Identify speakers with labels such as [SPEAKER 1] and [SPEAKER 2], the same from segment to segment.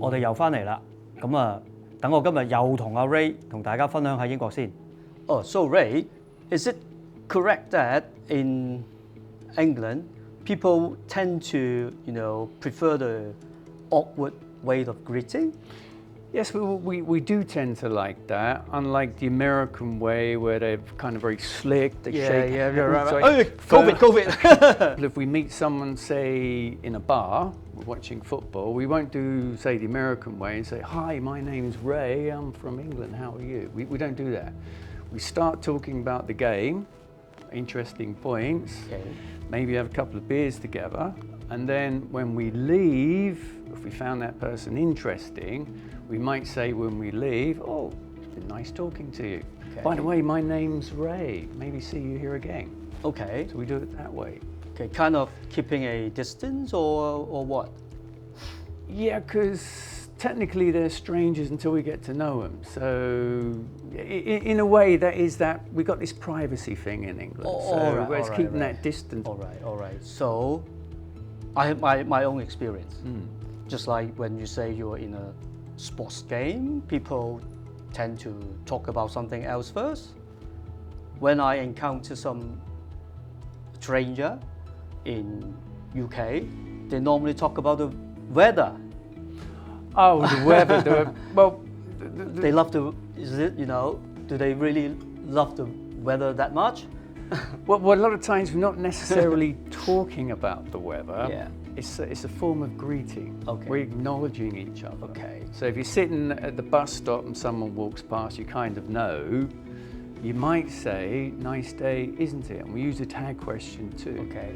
[SPEAKER 1] 我哋又翻嚟啦，咁啊，等我今日又同阿 Ray 同大家分享下英國先。
[SPEAKER 2] Oh, so Ray, is it correct that in England people tend to, prefer the awkward way of greeting?
[SPEAKER 3] Yes, we do tend to like that, unlike the American way where they're kind of very slick, they shake hands.
[SPEAKER 2] Right. COVID.
[SPEAKER 3] If we meet someone, say, in a bar, we're watching football, we won't do, say, the American way and say, "Hi, my name's Ray, I'm from England, how are you?" We don't do that. We start talking about the game, interesting points, maybe have a couple of beers together, and then when we leave, if we found that person interesting, we might say when we leave, "Oh, it's been nice talking to you. By the way, my name's Ray. Maybe see you here again."
[SPEAKER 2] Okay.
[SPEAKER 3] So we do it that way.
[SPEAKER 2] Okay, kind of keeping a distance or what?
[SPEAKER 3] Yeah, because technically they're strangers until we get to know them. So in a way, we got this privacy thing in England. It's keeping that distance.
[SPEAKER 2] All right. So I have my own experience. Just like when you say you're in a sports game, people tend to talk about something else first. When I encounter some stranger in UK, they normally talk about the weather.
[SPEAKER 3] Oh, the weather.
[SPEAKER 2] They love do they really love the weather that much?
[SPEAKER 3] Well, a lot of times we're not necessarily talking about the weather.
[SPEAKER 2] Yeah.
[SPEAKER 3] It's a form of greeting.
[SPEAKER 2] Okay.
[SPEAKER 3] We're acknowledging each other.
[SPEAKER 2] Okay.
[SPEAKER 3] So if you're sitting at the bus stop and someone walks past, you kind of know. You might say, "Nice day, isn't it?" And we use a tag question too.
[SPEAKER 2] Okay.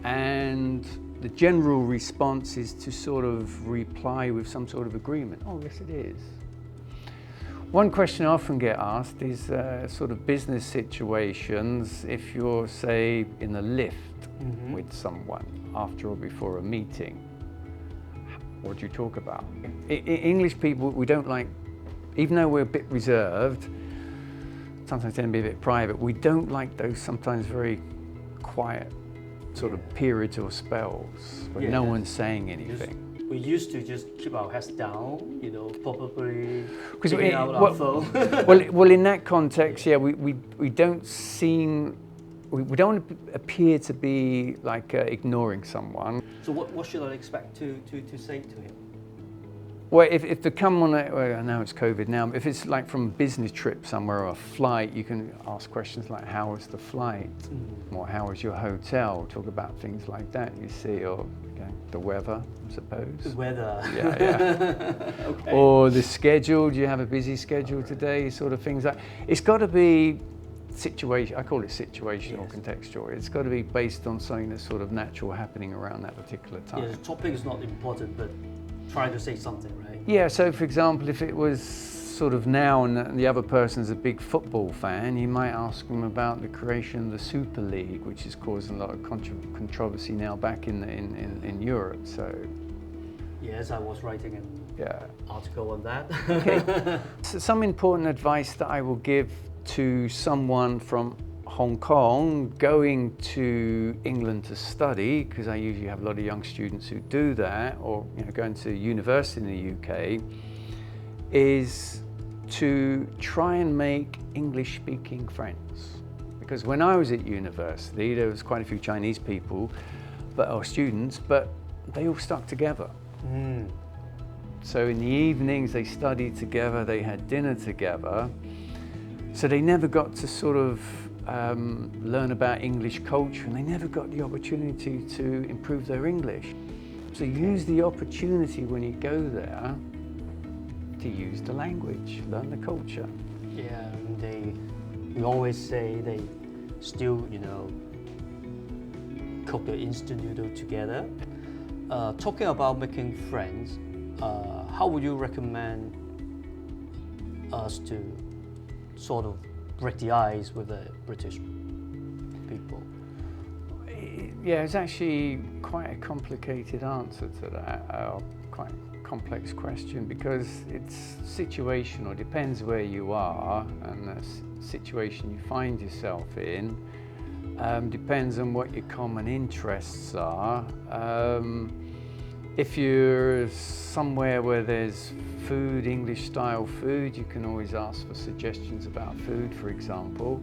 [SPEAKER 3] And the general response is to sort of reply with some sort of agreement. "Oh, yes, it is." One question I often get asked is sort of business situations. If you're, say, in a lift with someone after or before a meeting, what do you talk about? English people, we don't like, even though we're a bit reserved, sometimes tend to be a bit private, we don't like those sometimes very quiet sort of periods or spells where no one's saying anything.
[SPEAKER 2] We used to just keep our heads down, probably
[SPEAKER 3] Because
[SPEAKER 2] taking out our phone.
[SPEAKER 3] well, in that context, yeah, we don't seem, we don't appear to be like ignoring someone.
[SPEAKER 2] So what should I expect to say to him?
[SPEAKER 3] Well, if they come on I know it's COVID now, but if it's like from a business trip somewhere or a flight, you can ask questions like, "How was the flight?" Or "How was your hotel?" Talk about things like that, you see, or the weather, I suppose.
[SPEAKER 2] The weather.
[SPEAKER 3] Yeah.
[SPEAKER 2] Okay.
[SPEAKER 3] Or the schedule, do you have a busy schedule today? Sort of things like, it's got to be situation, I call it situational, contextual. It's got to be based on something that's sort of natural happening around that particular time.
[SPEAKER 2] Yeah, the topic is not important, but try to say something, right?
[SPEAKER 3] Yeah, so for example, if it was sort of now and the other person's a big football fan, you might ask them about the creation of the Super League, which is causing a lot of controversy now back in Europe. So
[SPEAKER 2] yes, I was writing an article on that.
[SPEAKER 3] Okay. So some important advice that I will give to someone from Hong Kong going to England to study, because I usually have a lot of young students who do that, or going to university in the UK, is to try and make English-speaking friends. Because when I was at university, there was quite a few Chinese people, or students, but they all stuck together. So in the evenings they studied together, they had dinner together, so they never got to sort of learn about English culture, and they never got the opportunity to improve their English. So use the opportunity when you go there to use the language, learn the culture.
[SPEAKER 2] Yeah, we always say they still, cook the instant noodle together. Talking about making friends, how would you recommend us to sort of break the ice with the British people?
[SPEAKER 3] Yeah, it's actually quite a complicated answer to that, quite a complex question, because it's situational. It depends where you are and the situation you find yourself in. Depends on what your common interests are. If you're somewhere where there's food, English style food, you can always ask for suggestions about food, for example.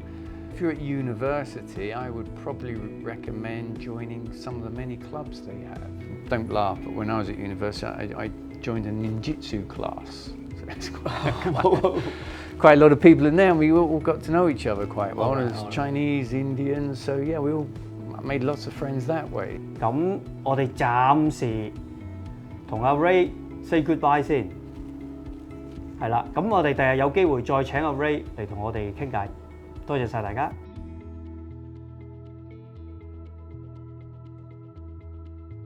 [SPEAKER 3] If you're at university, I would probably recommend joining some of the many clubs they have. Don't laugh, but when I was at university, I joined a ninjutsu class. So it's quite a lot of people in there, and we all got to know each other quite well. There's Chinese, Indians, so yeah, we all made lots of friends that way.
[SPEAKER 1] 咁我哋暫時同阿 Ray say goodbye 先，係啦。咁我哋第日有機會再請阿 Ray 嚟同我哋傾偈。多謝晒大家。